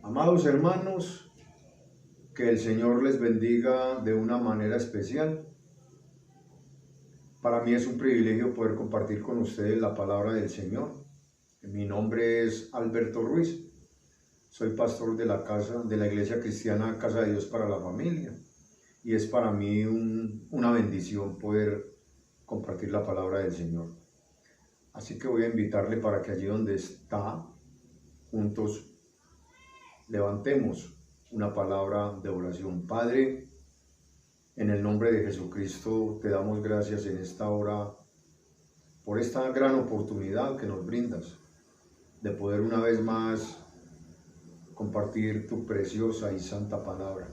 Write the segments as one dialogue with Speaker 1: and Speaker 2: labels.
Speaker 1: Amados hermanos, que el Señor les bendiga de una manera especial. Para mí es un privilegio poder compartir con ustedes la palabra del Señor. Mi nombre es Alberto Ruiz. Soy pastor de la Iglesia Cristiana Casa de Dios para la Familia. Y es para mí una bendición poder compartir la palabra del Señor. Así que voy a invitarle para que allí donde está, juntos levantemos una palabra de oración. Padre, en el nombre de Jesucristo te damos gracias en esta hora por esta gran oportunidad que nos brindas de poder una vez más compartir tu preciosa y santa palabra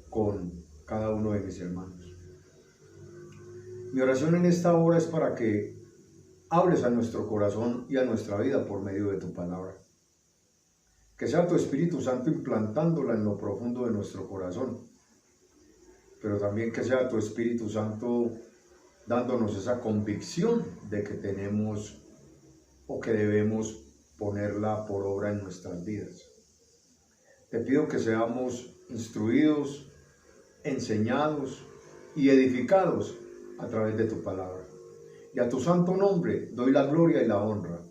Speaker 1: con cada uno de mis hermanos. Mi oración en esta hora es para que hables a nuestro corazón y a nuestra vida por medio de tu palabra. Que sea tu Espíritu Santo implantándola en lo profundo de nuestro corazón, pero también que sea tu Espíritu Santo dándonos esa convicción de que tenemos o que debemos ponerla por obra en nuestras vidas. Te pido que seamos instruidos, enseñados y edificados a través de tu palabra. Y a tu santo nombre doy la gloria y la honra.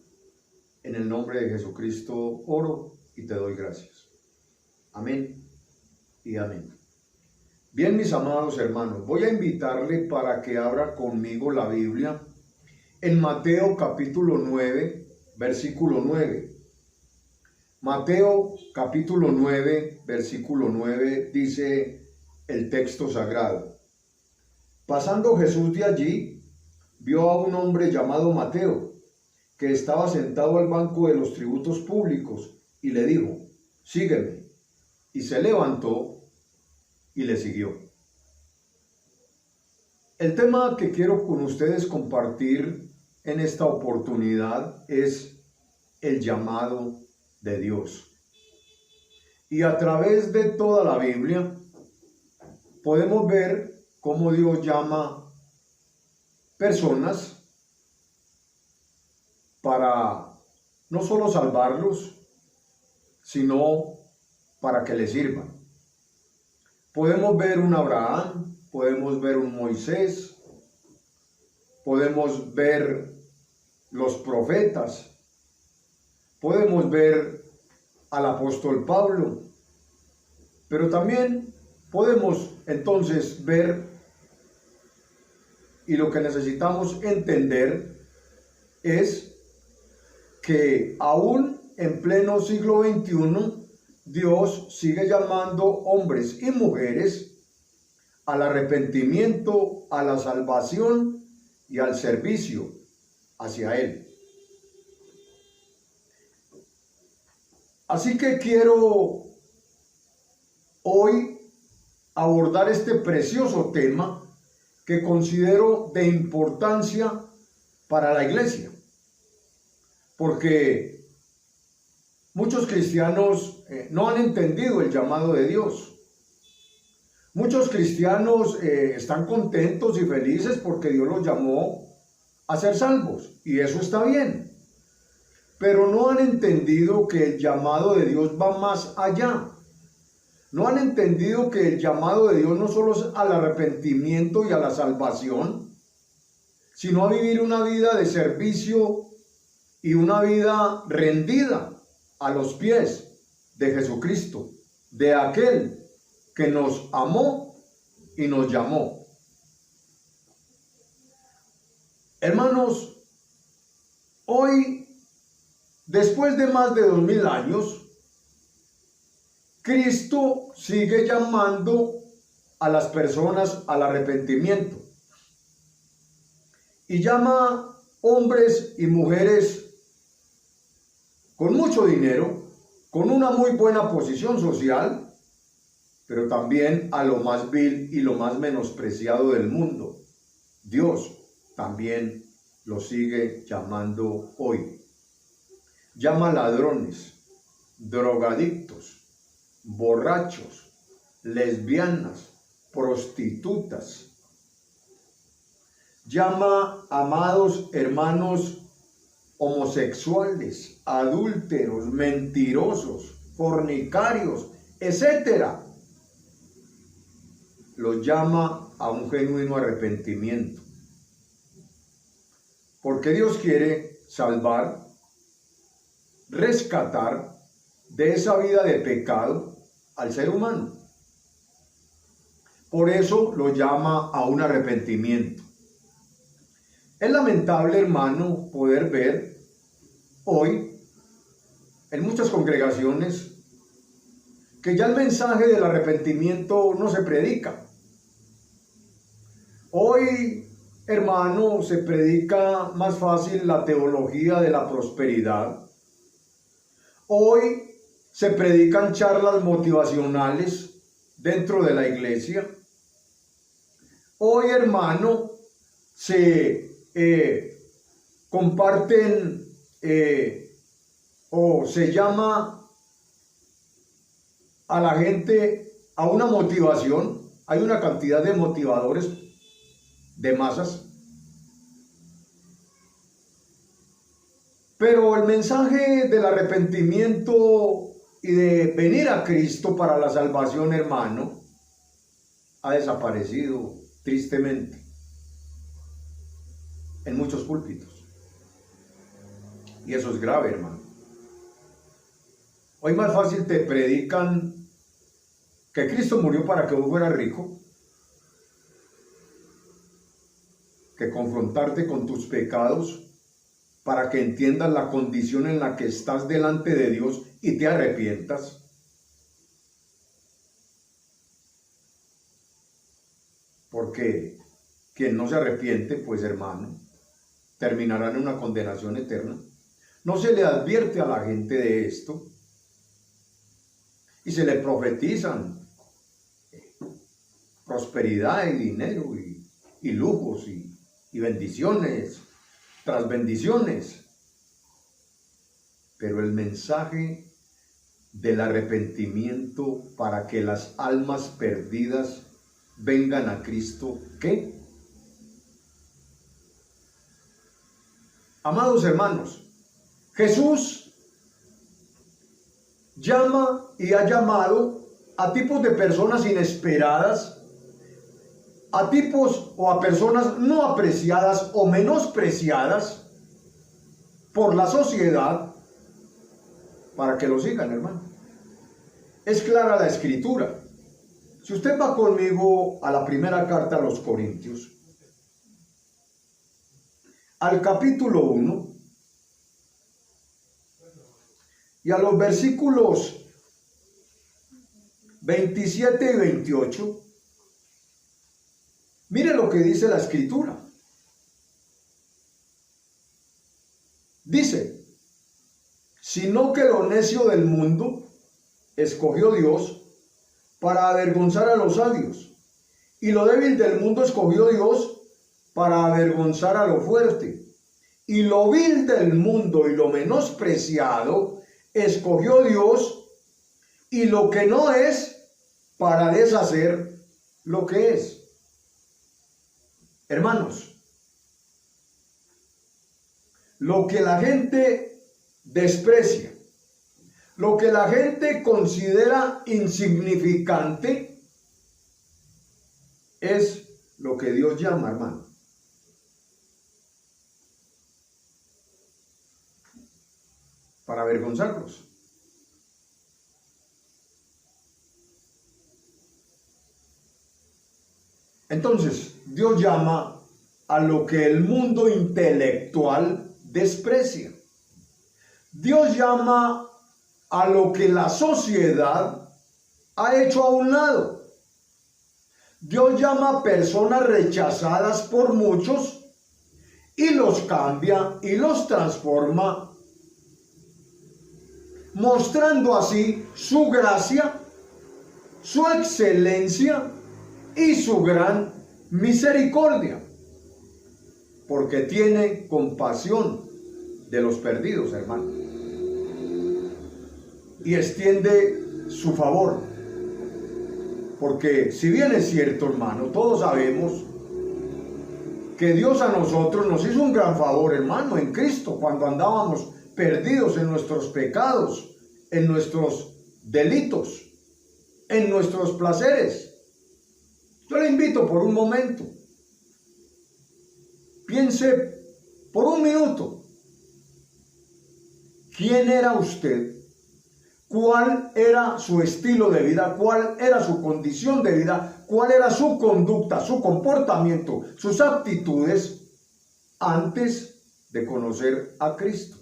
Speaker 1: En el nombre de Jesucristo oro y te doy gracias. Amén y amén. Bien, mis amados hermanos, voy a invitarle para que abra conmigo la Biblia en Mateo capítulo 9, versículo 9. Mateo capítulo 9, versículo 9 dice el texto sagrado. Pasando Jesús de allí, vio a un hombre llamado Mateo, que estaba sentado al banco de los tributos públicos, y le dijo: sígueme. Y se levantó y le siguió. El tema que quiero con ustedes compartir en esta oportunidad es el llamado de Dios. Y a través de toda la Biblia podemos ver cómo Dios llama personas para no solo salvarlos, sino para que le sirvan. Podemos ver un Abraham, podemos ver un Moisés, podemos ver los profetas, podemos ver al apóstol Pablo, pero también podemos entonces ver, y lo que necesitamos entender es que aún en pleno siglo XXI, Dios sigue llamando hombres y mujeres al arrepentimiento, a la salvación y al servicio hacia Él. Así que quiero hoy abordar este precioso tema que considero de importancia para la iglesia, porque muchos cristianos no han entendido el llamado de Dios. Muchos cristianos están contentos y felices porque Dios los llamó a ser salvos, y eso está bien. Pero no han entendido que el llamado de Dios va más allá. No han entendido que el llamado de Dios no solo es al arrepentimiento y a la salvación, sino a vivir una vida de servicio y una vida rendida a los pies de Jesucristo, de aquel que nos amó y nos llamó. Hermanos, hoy, después de más de 2000 años, Cristo sigue llamando a las personas al arrepentimiento y llama hombres y mujeres con mucho dinero, con una muy buena posición social, pero también a lo más vil y lo más menospreciado del mundo. Dios también lo sigue llamando hoy. Llama ladrones, drogadictos, borrachos, lesbianas, prostitutas. Llama, amados hermanos, homosexuales, adúlteros, mentirosos, fornicarios, etcétera. Los llama a un genuino arrepentimiento. Porque Dios quiere salvar, rescatar de esa vida de pecado al ser humano. Por eso lo llama a un arrepentimiento. Es lamentable, hermano, poder ver hoy en muchas congregaciones que ya el mensaje del arrepentimiento no se predica. Hoy, hermano, se predica más fácil la teología de la prosperidad. Hoy se predican charlas motivacionales dentro de la iglesia. Hoy, hermano, se comparten o se llama a la gente a una motivación. Hay una cantidad de motivadores de masas. Pero el mensaje del arrepentimiento y de venir a Cristo para la salvación, hermano, ha desaparecido tristemente en muchos púlpitos. Y eso es grave, hermano. Hoy más fácil te predican que Cristo murió para que vos fueras rico, que confrontarte con tus pecados para que entiendas la condición en la que estás delante de Dios y te arrepientas. Porque quien no se arrepiente, pues hermano, terminará en una condenación eterna. No se le advierte a la gente de esto y se le profetizan prosperidad y dinero y lujos y bendiciones tras bendiciones. Pero el mensaje del arrepentimiento para que las almas perdidas vengan a Cristo, ¿qué? Amados hermanos, Jesús llama y ha llamado a tipos de personas inesperadas, a tipos o a personas no apreciadas o menospreciadas por la sociedad para que lo sigan, hermano. Es clara la escritura. Si usted va conmigo a la primera carta a los Corintios, al capítulo 1 y a los versículos 27 y 28, mire lo que dice la escritura. Dice, sino que lo necio del mundo escogió Dios para avergonzar a los sabios, y lo débil del mundo escogió Dios para avergonzar a lo fuerte, y lo vil del mundo y lo menospreciado escogió Dios, y lo que no es, para deshacer lo que es. Hermanos, lo que la gente desprecia, lo que la gente considera insignificante, es lo que Dios llama, hermano, para avergonzarlos. Entonces, Dios llama a lo que el mundo intelectual desprecia. Dios llama a lo que la sociedad ha hecho a un lado. Dios llama a personas rechazadas por muchos y los cambia y los transforma, mostrando así su gracia, su excelencia y su gran misericordia, porque tiene compasión de los perdidos, hermano, y extiende su favor. Porque si bien es cierto, hermano, todos sabemos que Dios a nosotros nos hizo un gran favor, hermano, en Cristo, cuando andábamos perdidos en nuestros pecados, en nuestros delitos, en nuestros placeres. Yo le invito por un momento, piense por un minuto, ¿quién era usted? ¿Cuál era su estilo de vida? ¿Cuál era su condición de vida? ¿Cuál era su conducta, su comportamiento, sus actitudes antes de conocer a Cristo?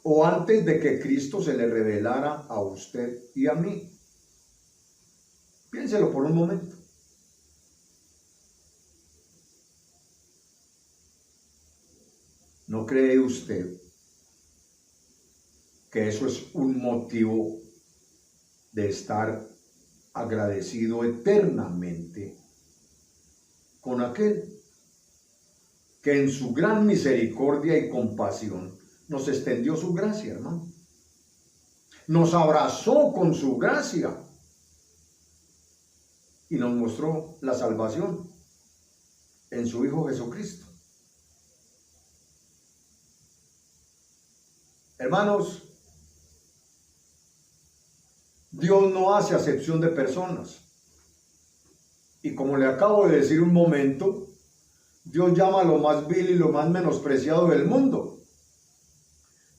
Speaker 1: O antes de que Cristo se le revelara a usted y a mí. Piénselo por un momento. ¿No cree usted que eso es un motivo de estar agradecido eternamente con aquel que en su gran misericordia y compasión nos extendió su gracia, hermano? Nos abrazó con su gracia y nos mostró la salvación en su Hijo Jesucristo. Hermanos, Dios no hace acepción de personas. Y como le acabo de decir un momento, Dios llama a lo más vil y lo más menospreciado del mundo.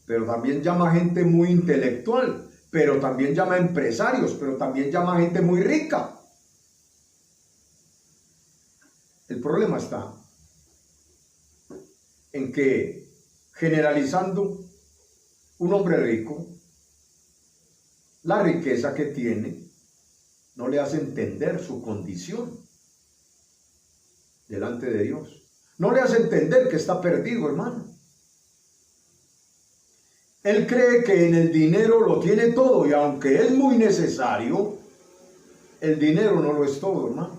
Speaker 1: Pero también llama a gente muy intelectual, pero también llama a empresarios, pero también llama a gente muy rica. El problema está en que, generalizando, un hombre rico, la riqueza que tiene no le hace entender su condición delante de Dios. No le hace entender que está perdido, hermano. Él cree que en el dinero lo tiene todo, y aunque es muy necesario, el dinero no lo es todo, hermano.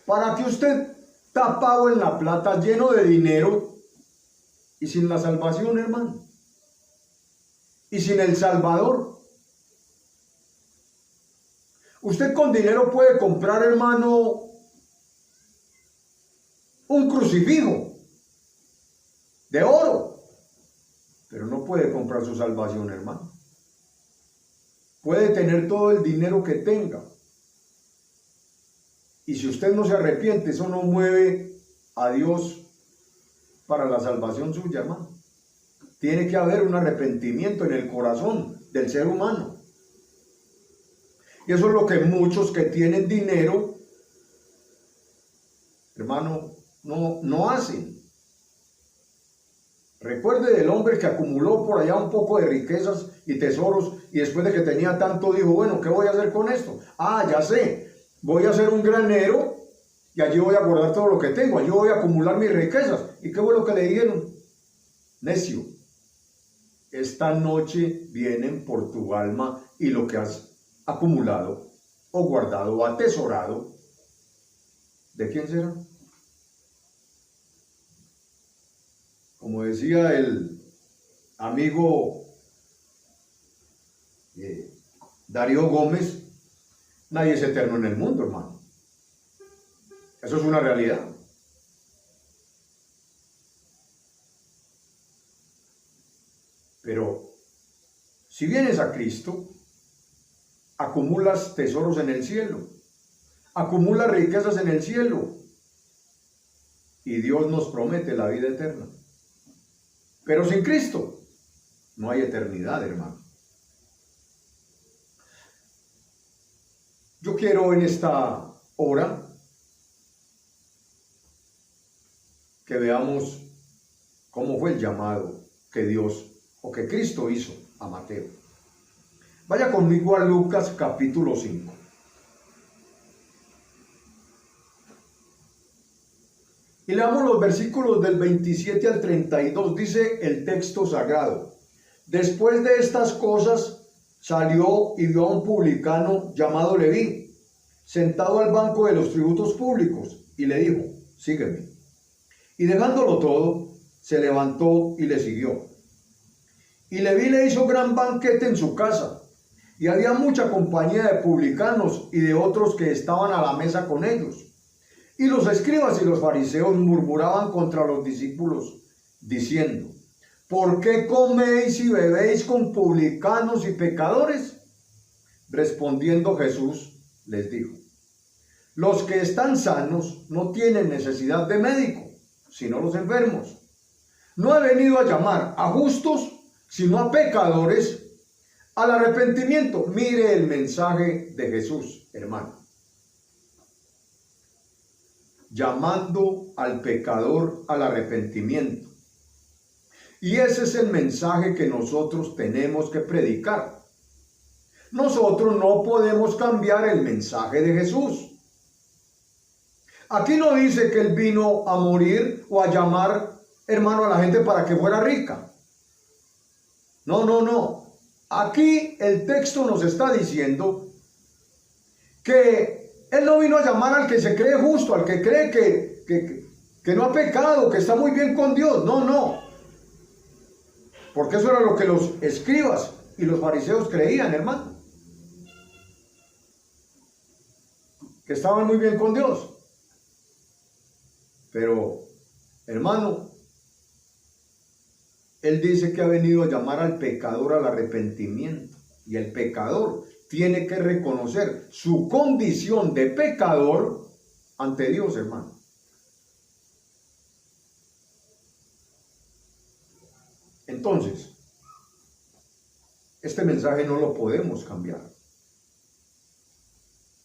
Speaker 1: Para que usted, tapado en la plata, lleno de dinero y sin la salvación, hermano, y sin el Salvador. Usted con dinero puede comprar, hermano, un crucifijo de oro, pero no puede comprar su salvación, hermano. Puede tener todo el dinero que tenga, y si usted no se arrepiente, eso no mueve a Dios para la salvación suya, hermano. Tiene que haber un arrepentimiento en el corazón del ser humano. Y eso es lo que muchos que tienen dinero, hermano, no hacen. Recuerde del hombre que acumuló por allá un poco de riquezas y tesoros, y después de que tenía tanto dijo, bueno, ¿qué voy a hacer con esto? Ah, ya sé, voy a hacer un granero y allí voy a guardar todo lo que tengo, allí voy a acumular mis riquezas. ¿Y qué fue lo que le dijeron? Necio, esta noche vienen por tu alma y lo que has acumulado o guardado o atesorado, ¿de quién será? Como decía el amigo Darío Gómez, nadie es eterno en el mundo, hermano. Eso es una realidad. Pero si vienes a Cristo, acumulas tesoros en el cielo, acumulas riquezas en el cielo, y Dios nos promete la vida eterna. Pero sin Cristo no hay eternidad, hermano. Yo quiero en esta hora que veamos cómo fue el llamado que Dios o que Cristo hizo a Mateo. Vaya conmigo a Lucas capítulo 5. Y leamos los versículos del 27 al 32, dice el texto sagrado. Después de estas cosas salió y vio a un publicano llamado Leví, sentado al banco de los tributos públicos, y le dijo, sígueme. Y dejándolo todo, se levantó y le siguió. Y Leví le hizo gran banquete en su casa, y había mucha compañía de publicanos y de otros que estaban a la mesa con ellos. Y los escribas y los fariseos murmuraban contra los discípulos, diciendo, ¿por qué coméis y bebéis con publicanos y pecadores? Respondiendo Jesús, les dijo: los que están sanos no tienen necesidad de médico, sino los enfermos. No he venido a llamar a justos, sino a pecadores al arrepentimiento. Mire el mensaje de Jesús, hermano. Llamando al pecador al arrepentimiento. Y ese es el mensaje que nosotros tenemos que predicar. Nosotros no podemos cambiar el mensaje de Jesús. Aquí no dice que Él vino a morir o a llamar, hermano, a la gente para que fuera rica. No, no, no. Aquí el texto nos está diciendo que Él no vino a llamar al que se cree justo, al que cree que no ha pecado, que está muy bien con Dios. No, no. Porque eso era lo que los escribas y los fariseos creían, hermano. Que estaban muy bien con Dios. Pero, hermano, Él dice que ha venido a llamar al pecador al arrepentimiento. Y el pecador tiene que reconocer su condición de pecador ante Dios, hermano. Entonces, este mensaje no lo podemos cambiar.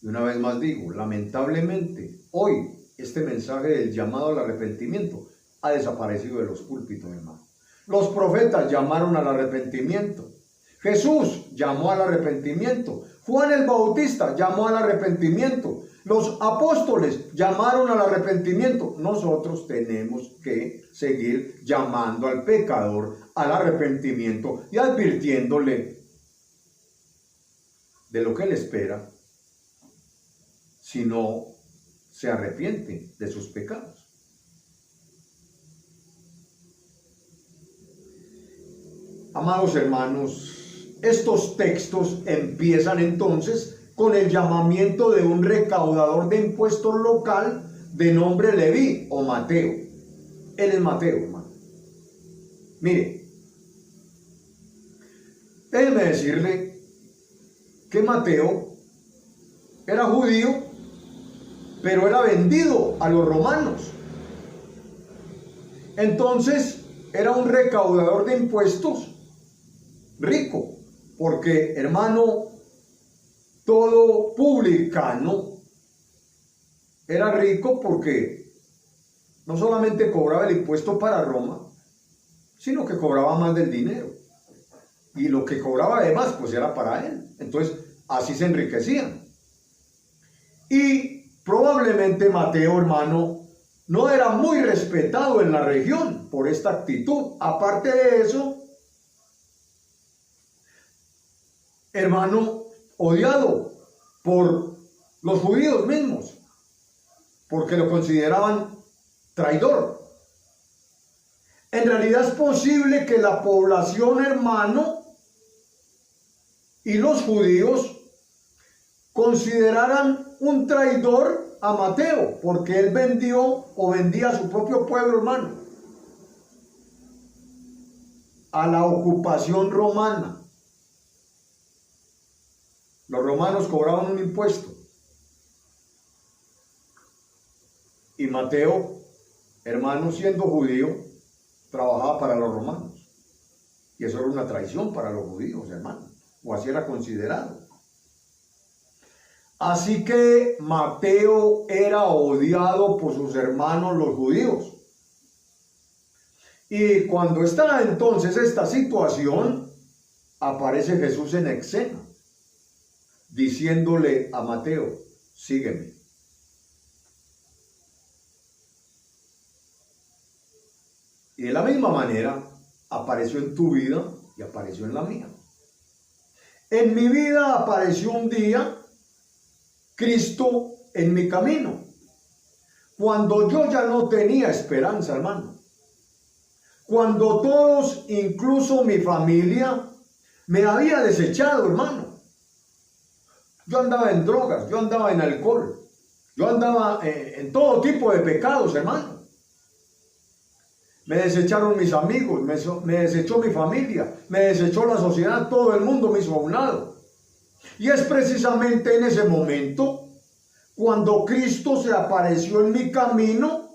Speaker 1: Y una vez más digo, lamentablemente, hoy este mensaje del llamado al arrepentimiento ha desaparecido de los púlpitos, hermano. Los profetas llamaron al arrepentimiento. Jesús llamó al arrepentimiento. Juan el Bautista llamó al arrepentimiento. Los apóstoles llamaron al arrepentimiento. Nosotros tenemos que seguir llamando al pecador al arrepentimiento y advirtiéndole de lo que él espera si no se arrepiente de sus pecados. Amados hermanos, estos textos empiezan entonces con el llamamiento de un recaudador de impuestos local de nombre Leví o Mateo. Él es Mateo, hermano. Mire, déjeme decirle que Mateo era judío, pero era vendido a los romanos. Entonces era un recaudador de impuestos rico, porque, hermano, todo publicano era rico porque no solamente cobraba el impuesto para Roma, sino que cobraba más del dinero. Y lo que cobraba además, pues era para él. Entonces, así se enriquecían. Y probablemente Mateo, hermano, no era muy respetado en la región por esta actitud. Aparte de eso, hermano, odiado por los judíos mismos, porque lo consideraban traidor. En realidad es posible que la población, hermano, y los judíos consideraran un traidor a Mateo, porque él vendió o vendía a su propio pueblo, hermano, a la ocupación romana. Los romanos cobraban un impuesto y Mateo, hermano, siendo judío, trabajaba para los romanos, y eso era una traición para los judíos, hermano, o así era considerado. Así que Mateo era odiado por sus hermanos los judíos. Y cuando está entonces esta situación, aparece Jesús en escena, diciéndole a Mateo: sígueme. Y de la misma manera apareció en tu vida y apareció en la mía. En mi vida apareció un día Cristo en mi camino, cuando yo ya no tenía esperanza, hermano. Cuando todos, incluso mi familia, me había desechado, hermano. Yo andaba en drogas, yo andaba en alcohol, yo andaba en todo tipo de pecados, hermano. Me desecharon mis amigos, me desechó mi familia, me desechó la sociedad, todo el mundo me hizo a un lado. Y es precisamente en ese momento cuando Cristo se apareció en mi camino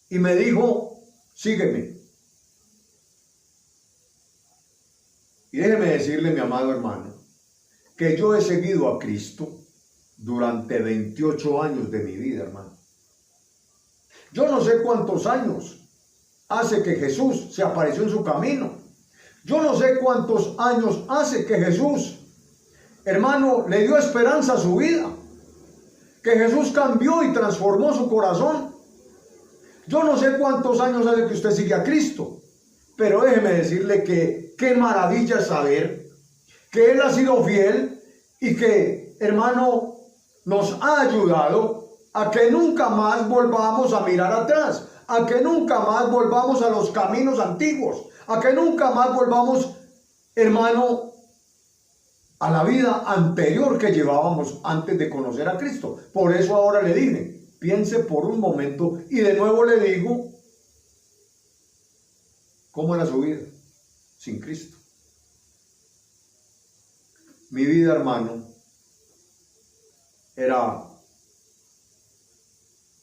Speaker 1: y me dijo, sígueme. Y déjeme decirle, mi amado hermano, que yo he seguido a Cristo durante 28 años de mi vida, hermano. Yo no sé cuántos años hace que Jesús se apareció en su camino. Yo no sé cuántos años hace que Jesús, hermano, le dio esperanza a su vida. Que Jesús cambió y transformó su corazón. Yo no sé cuántos años hace que usted sigue a Cristo. Pero déjeme decirle que qué maravilla es saber que Él ha sido fiel y que, hermano, nos ha ayudado a que nunca más volvamos a mirar atrás, a que nunca más volvamos a los caminos antiguos, a que nunca más volvamos, hermano, a la vida anterior que llevábamos antes de conocer a Cristo. Por eso ahora le dije, piense por un momento y de nuevo le digo, ¿cómo era su vida sin Cristo? Mi vida, hermano, era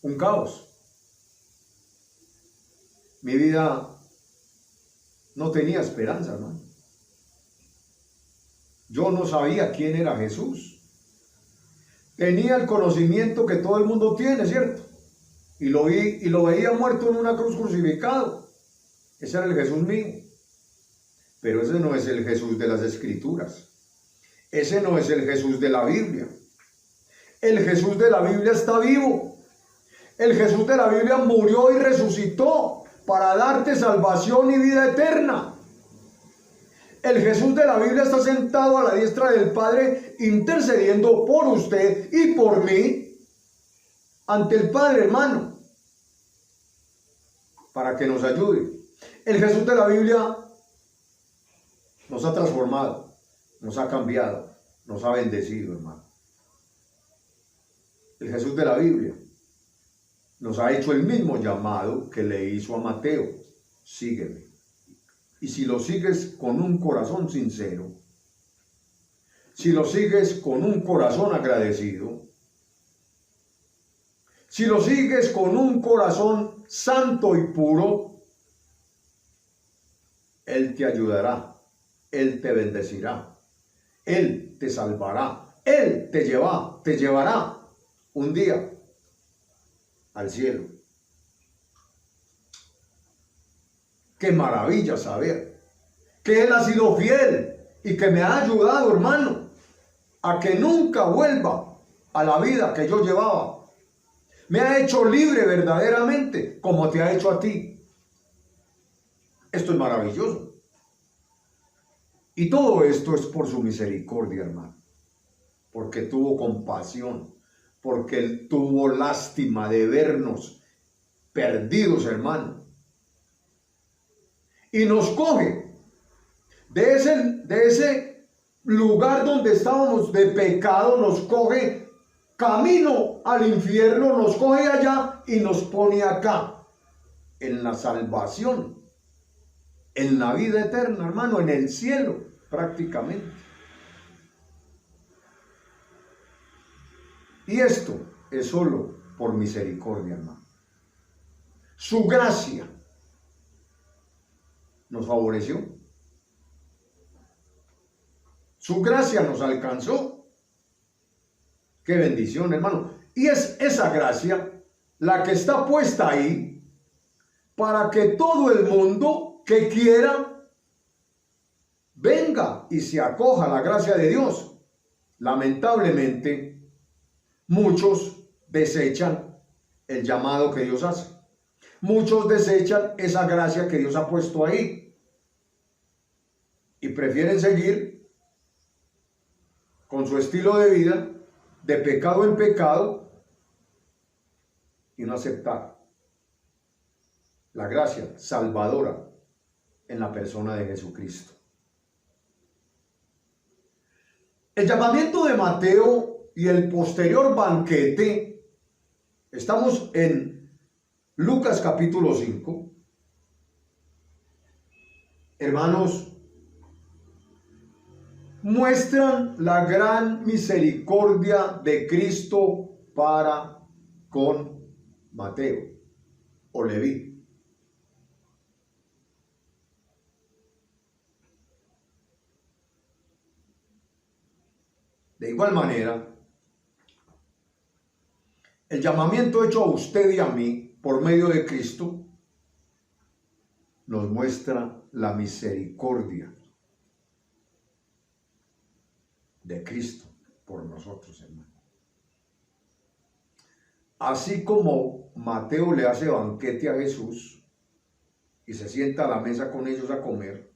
Speaker 1: un caos. Mi vida no tenía esperanza, hermano. Yo no sabía quién era Jesús. Tenía el conocimiento que todo el mundo tiene, ¿cierto? Y lo veía muerto en una cruz crucificado. Ese era el Jesús mío. Pero ese no es el Jesús de las Escrituras. Ese no es el Jesús de la Biblia. El Jesús de la Biblia está vivo. El Jesús de la Biblia murió y resucitó para darte salvación y vida eterna. El Jesús de la Biblia está sentado a la diestra del Padre intercediendo por usted y por mí ante el Padre, hermano, para que nos ayude. El Jesús de la Biblia nos ha transformado, nos ha cambiado, nos ha bendecido, hermano. El Jesús de la Biblia nos ha hecho el mismo llamado que le hizo a Mateo: sígueme. Y si lo sigues con un corazón sincero, si lo sigues con un corazón agradecido, si lo sigues con un corazón santo y puro, Él te ayudará, Él te bendecirá, Él te salvará, Él te llevará un día al cielo. Qué maravilla saber que Él ha sido fiel y que me ha ayudado, hermano, a que nunca vuelva a la vida que yo llevaba. Me ha hecho libre verdaderamente, como te ha hecho a ti. Esto es maravilloso. Y todo esto es por su misericordia, hermano. Porque tuvo compasión, porque Él tuvo lástima de vernos perdidos, hermano. Y nos coge de ese lugar donde estábamos de pecado, nos coge camino al infierno, nos coge allá y nos pone acá, en la salvación, en la vida eterna, hermano, en el cielo prácticamente. Y esto es solo por misericordia, hermano. Su gracia nos favoreció. Su gracia nos alcanzó. Qué bendición, hermano. Y es esa gracia la que está puesta ahí para que todo el mundo que quiera venga y se acoja a la gracia de Dios. Lamentablemente, muchos desechan el llamado que Dios hace. Muchos desechan esa gracia que Dios ha puesto ahí y prefieren seguir con su estilo de vida de pecado en pecado y no aceptar la gracia salvadora en la persona de Jesucristo. El llamamiento de Mateo y el posterior banquete, estamos en Lucas capítulo 5. Hermanos, muestran la gran misericordia de Cristo para con Mateo o Leví. De igual manera, el llamamiento hecho a usted y a mí por medio de Cristo nos muestra la misericordia de Cristo por nosotros, hermano. Así como Mateo le hace banquete a Jesús y se sienta a la mesa con ellos a comer,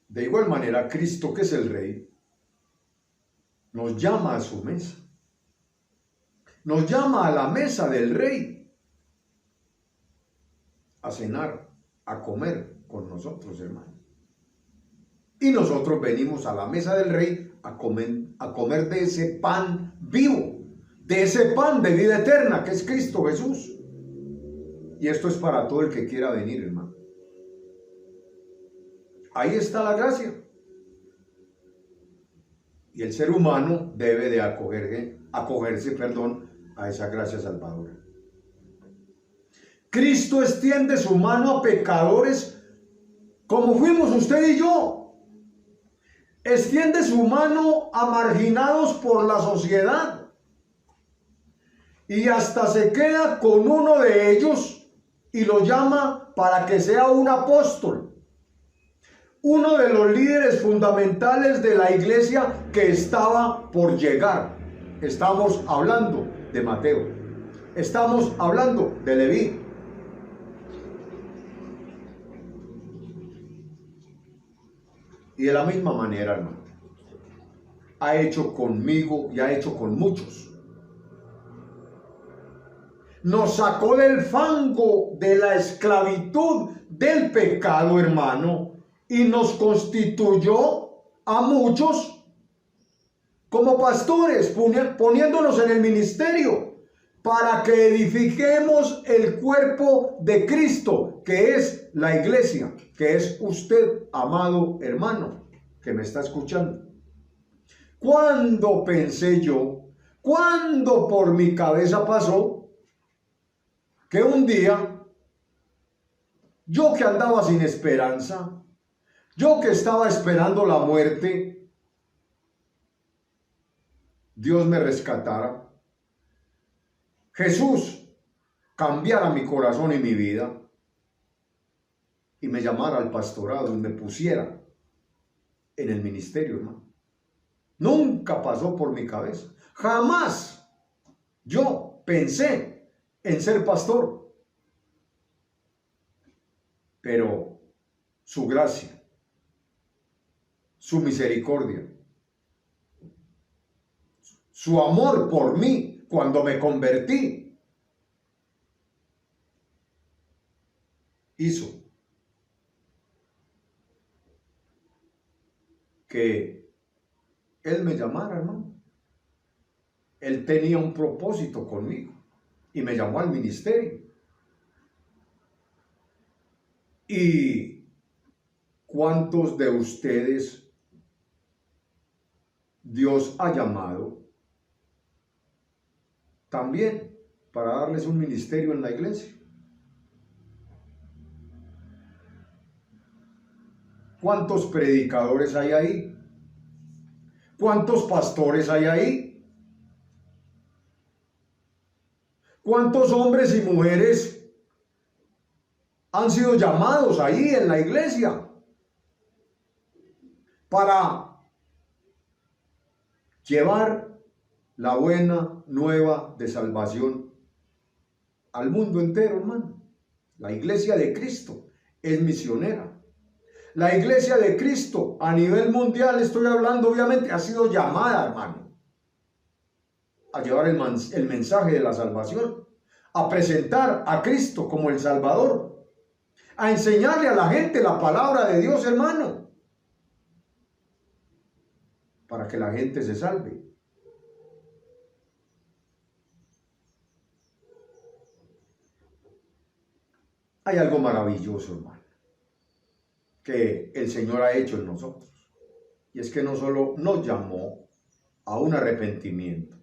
Speaker 1: de igual manera Cristo, que es el Rey, nos llama a su mesa. Nos llama a la mesa del Rey a cenar, a comer con nosotros, hermano. Y nosotros venimos a la mesa del Rey a comer de ese pan vivo, de ese pan de vida eterna que es Cristo Jesús. Y esto es para todo el que quiera venir, hermano. Ahí está la gracia. Y el ser humano debe de acogerse a esa gracia salvadora. Cristo extiende su mano a pecadores como fuimos usted y yo. Extiende su mano a marginados por la sociedad. Y hasta se queda con uno de ellos y lo llama para que sea un apóstol. Uno de los líderes fundamentales de la iglesia que estaba por llegar. Estamos hablando de Mateo. Estamos hablando de Leví. Y de la misma manera, hermano, ha hecho conmigo y ha hecho con muchos. Nos sacó del fango de la esclavitud del pecado, hermano, y nos constituyó a muchos como pastores, poniéndonos en el ministerio para que edifiquemos el cuerpo de Cristo, que es la iglesia, que es usted, amado hermano, que me está escuchando. ¿Cuándo pensé yo, cuándo por mi cabeza pasó que un día, yo que andaba sin esperanza, yo que estaba esperando la muerte, Dios me rescatara, Jesús cambiara mi corazón y mi vida y me llamara al pastorado y me pusiera en el ministerio, hermano? Nunca pasó por mi cabeza. Jamás yo pensé en ser pastor. Pero su gracia, su misericordia, su amor por mí cuando me convertí, hizo que Él me llamara, hermano. Él tenía un propósito conmigo y me llamó al ministerio. ¿Y cuántos de ustedes Dios ha llamado también para darles un ministerio en la iglesia? ¿Cuántos predicadores hay ahí? ¿Cuántos pastores hay ahí? ¿Cuántos hombres y mujeres han sido llamados ahí en la iglesia para llevar la buena nueva de salvación al mundo entero, hermano? La iglesia de Cristo es misionera. La iglesia de Cristo a nivel mundial, estoy hablando obviamente, ha sido llamada, hermano, a llevar el mensaje de la salvación, a presentar a Cristo como el Salvador, a enseñarle a la gente la palabra de Dios, hermano, para que la gente se salve. Hay algo maravilloso, hermano. que el Señor ha hecho en nosotros. Y es que no solo nos llamó a un arrepentimiento,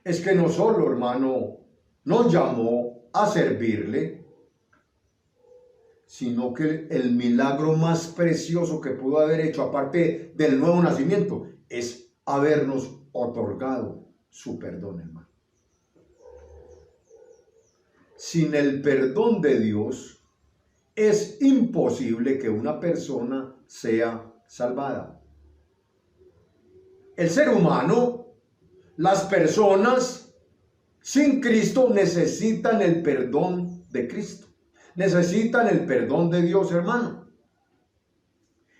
Speaker 1: es que no solo, hermano, nos llamó a servirle, sino que el milagro más precioso que pudo haber hecho, aparte del nuevo nacimiento, es habernos otorgado su perdón, hermano. Sin el perdón de Dios, es imposible que una persona sea salvada. El ser humano, las personas sin Cristo necesitan el perdón de Cristo. Necesitan el perdón de Dios, hermano.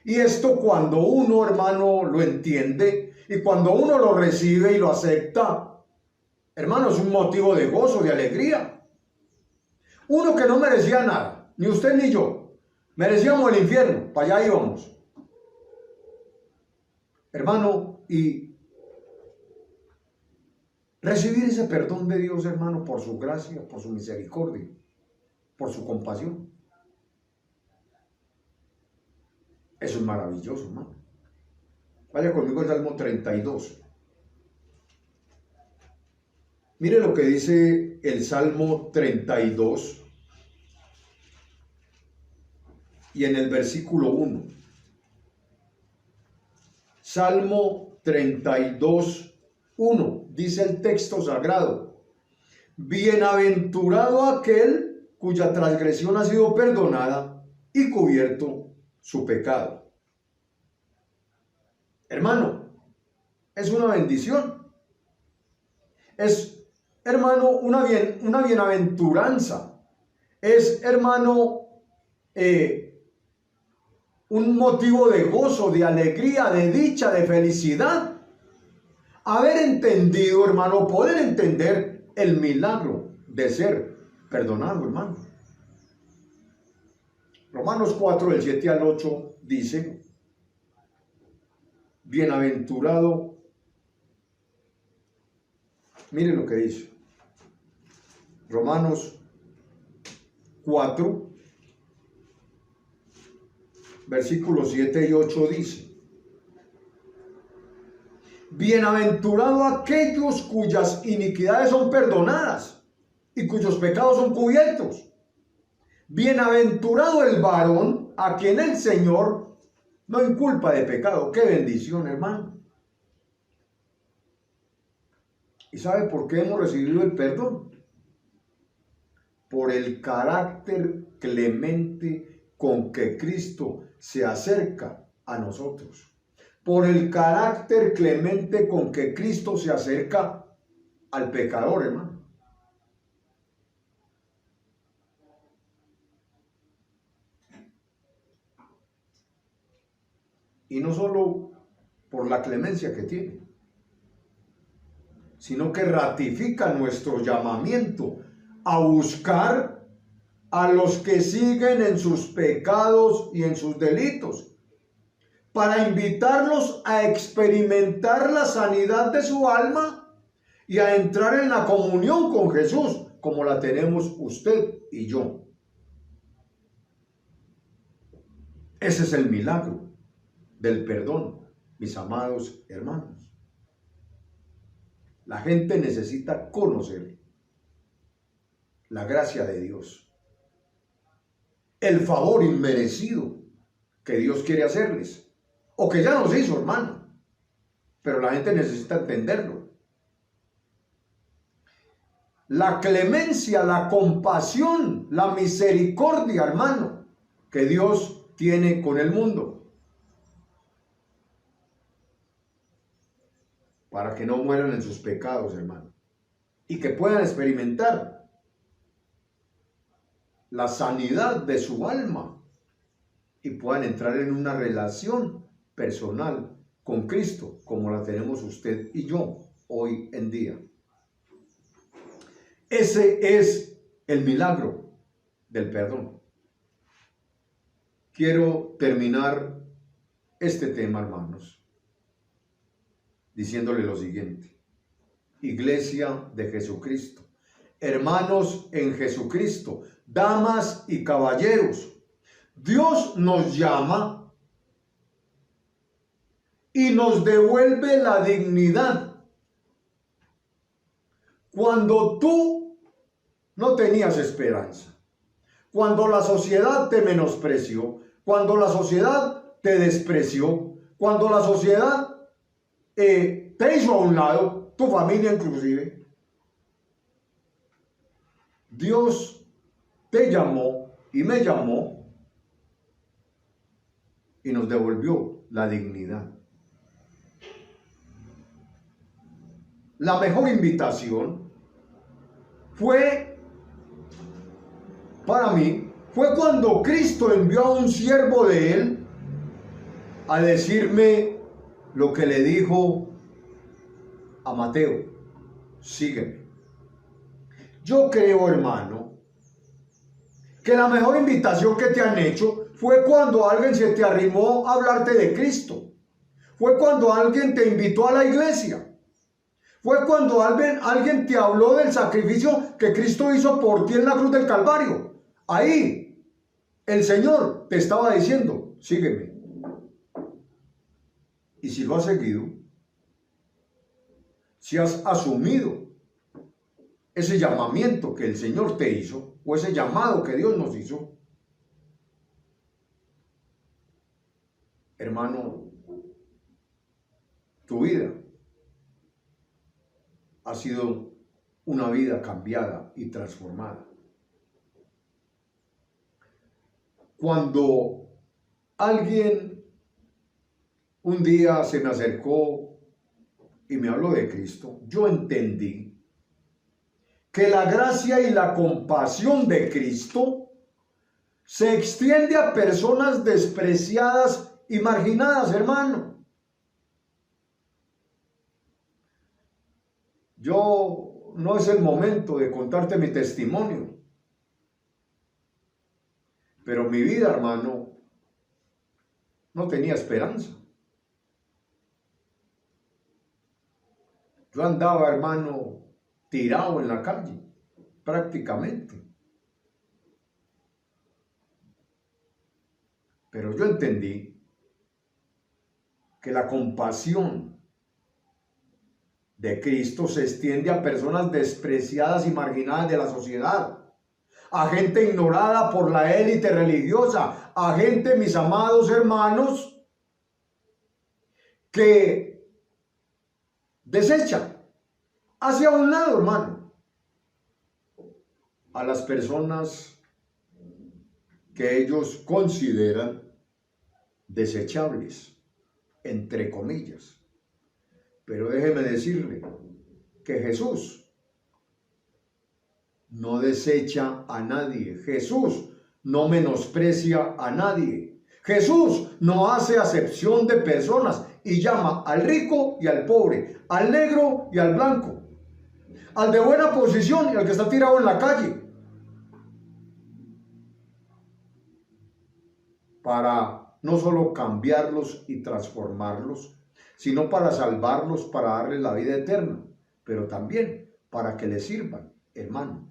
Speaker 1: Y esto cuando uno, hermano, lo entiende y cuando uno lo recibe y lo acepta, hermano, es un motivo de gozo, de alegría. Uno que no merecía nada, ni usted ni yo, merecíamos el infierno, para allá íbamos. Hermano, y recibir ese perdón de Dios, hermano, por su gracia, por su misericordia, por su compasión. Eso es maravilloso, hermano. Vaya conmigo al Salmo 32. Mire lo que dice el Salmo 32 y en el versículo 1. Salmo 32, 1. Dice el texto sagrado: bienaventurado aquel cuya transgresión ha sido perdonada y cubierto su pecado. Hermano, es una bendición. Es, hermano, una bienaventuranza. Es, hermano, un motivo de gozo, de alegría, de dicha, de felicidad. Haber entendido, hermano, poder entender el milagro de ser perdonado, hermano. Romanos 4, del 7 al 8 dice: bienaventurado. Mire lo que dice. Romanos 4, versículos 7 y 8 dice: bienaventurado aquellos cuyas iniquidades son perdonadas y cuyos pecados son cubiertos. Bienaventurado el varón a quien el Señor no inculpa de pecado. ¡Qué bendición, hermano! ¿Y sabe por qué hemos recibido el perdón? Por el carácter clemente con que Cristo se acerca a nosotros. Por el carácter clemente con que Cristo se acerca al pecador, hermano. Y no solo por la clemencia que tiene, sino que ratifica nuestro llamamiento a buscar a los que siguen en sus pecados y en sus delitos, para invitarlos a experimentar la sanidad de su alma y a entrar en la comunión con Jesús, como la tenemos usted y yo. Ese es el milagro del perdón, mis amados hermanos. La gente necesita conocer la gracia de Dios, el favor inmerecido que Dios quiere hacerles, o que ya nos hizo, hermano, pero la gente necesita entenderlo. La clemencia, la compasión, la misericordia, hermano, que Dios tiene con el mundo, para que no mueran en sus pecados, hermano, y que puedan experimentar la sanidad de su alma y puedan entrar en una relación personal con Cristo, como la tenemos usted y yo hoy en día. Ese es el milagro del perdón. Quiero terminar este tema, hermanos, diciéndole lo siguiente: Iglesia de Jesucristo, hermanos en Jesucristo, damas y caballeros, Dios nos llama y nos devuelve la dignidad cuando tú no tenías esperanza, cuando la sociedad te menospreció, cuando la sociedad te despreció, cuando la sociedad te hizo a un lado, tu familia inclusive. Dios te llamó y me llamó y nos devolvió la dignidad. La mejor invitación fue, para mí, fue cuando Cristo envió a un siervo de él a decirme lo que le dijo a Mateo: sígueme. Yo creo, hermano, que la mejor invitación que te han hecho fue cuando alguien se te arrimó a hablarte de Cristo. Fue cuando alguien te invitó a la iglesia. Fue cuando alguien te habló del sacrificio que Cristo hizo por ti en la cruz del Calvario. Ahí el Señor te estaba diciendo: sígueme. Y si lo has seguido, si has asumido ese llamamiento que el Señor te hizo, o ese llamado que Dios nos hizo, hermano, tu vida ha sido una vida cambiada y transformada. Cuando alguien un día se me acercó y me habló de Cristo, yo entendí que la gracia y la compasión de Cristo se extiende a personas despreciadas y marginadas, hermano. Yo no es el momento de contarte mi testimonio, pero mi vida, hermano, no tenía esperanza. Yo andaba, hermano, tirado en la calle, prácticamente. Pero yo entendí que la compasión de Cristo se extiende a personas despreciadas y marginadas de la sociedad, a gente ignorada por la élite religiosa, a gente, mis amados hermanos, que desecha hacia un lado, hermano, a las personas que ellos consideran desechables, entre comillas. Pero déjeme decirle que Jesús no desecha a nadie. Jesús no menosprecia a nadie. Jesús no hace acepción de personas y llama al rico y al pobre, al negro y al blanco, al de buena posición y al que está tirado en la calle, para no solo cambiarlos y transformarlos, sino para salvarlos, para darles la vida eterna, pero también para que les sirvan, hermano.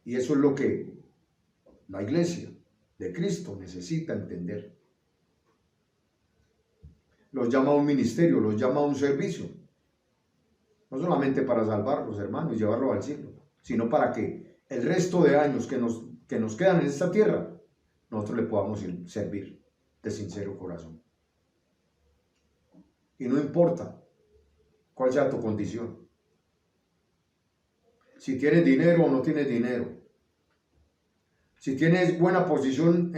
Speaker 1: Y eso es lo que la iglesia de Cristo necesita entender. Los llama a un ministerio, los llama a un servicio, no solamente para salvarlos, hermanos, y llevarlos al cielo, sino para que el resto de años que nos quedan en esta tierra, nosotros le podamos servir de sincero corazón. Y no importa cuál sea tu condición, si tienes dinero o no tienes dinero, si tienes buena posición,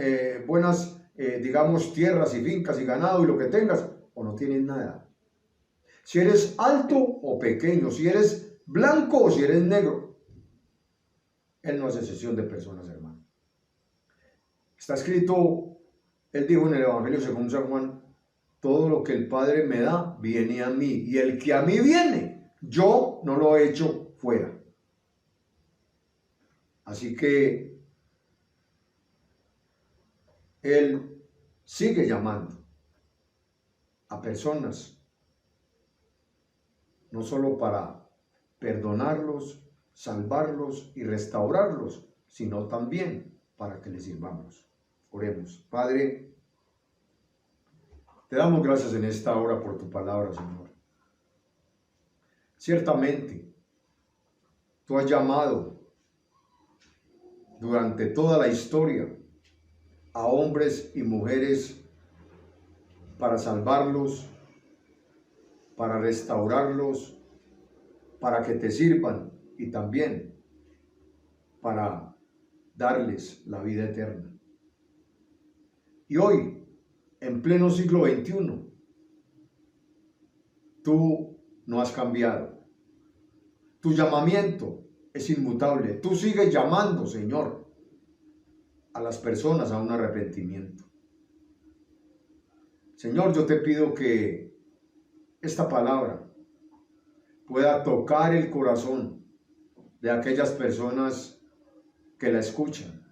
Speaker 1: buenas, digamos, tierras y fincas y ganado y lo que tengas, o no tienes nada. Si eres alto o pequeño, si eres blanco o si eres negro, Él no hace excepción de personas, hermano. Está escrito, Él dijo en el Evangelio según San Juan: todo lo que el Padre me da, viene a mí, y el que a mí viene, yo no lo echo fuera. Así que Él sigue llamando a personas, no solo para perdonarlos, salvarlos y restaurarlos, sino también para que les sirvamos. Oremos. Padre, te damos gracias en esta hora por tu palabra, Señor. Ciertamente, tú has llamado durante toda la historia a hombres y mujeres para salvarlos, para restaurarlos, para que te sirvan y también para darles la vida eterna. Y hoy, en pleno siglo XXI, tú no has cambiado. Tu llamamiento es inmutable. Tú sigues llamando, Señor, a las personas a un arrepentimiento. Señor, yo te pido que esta palabra pueda tocar el corazón de aquellas personas que la escuchan,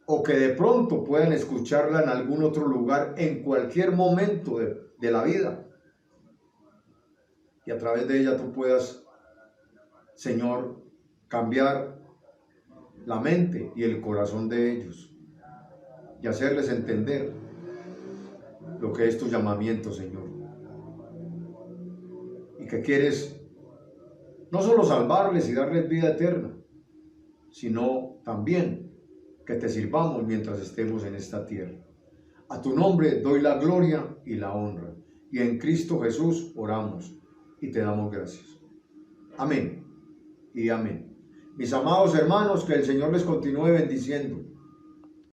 Speaker 1: o que de pronto puedan escucharla en algún otro lugar, en cualquier momento de la vida, y a través de ella tú puedas, Señor, cambiar la mente y el corazón de ellos y hacerles entender lo que es tu llamamiento, Señor, y que quieres no solo salvarles y darles vida eterna, sino también que te sirvamos mientras estemos en esta tierra. A tu nombre doy la gloria y la honra, y en Cristo Jesús oramos y te damos gracias. Amén y amén. Mis amados hermanos, que el Señor les continúe bendiciendo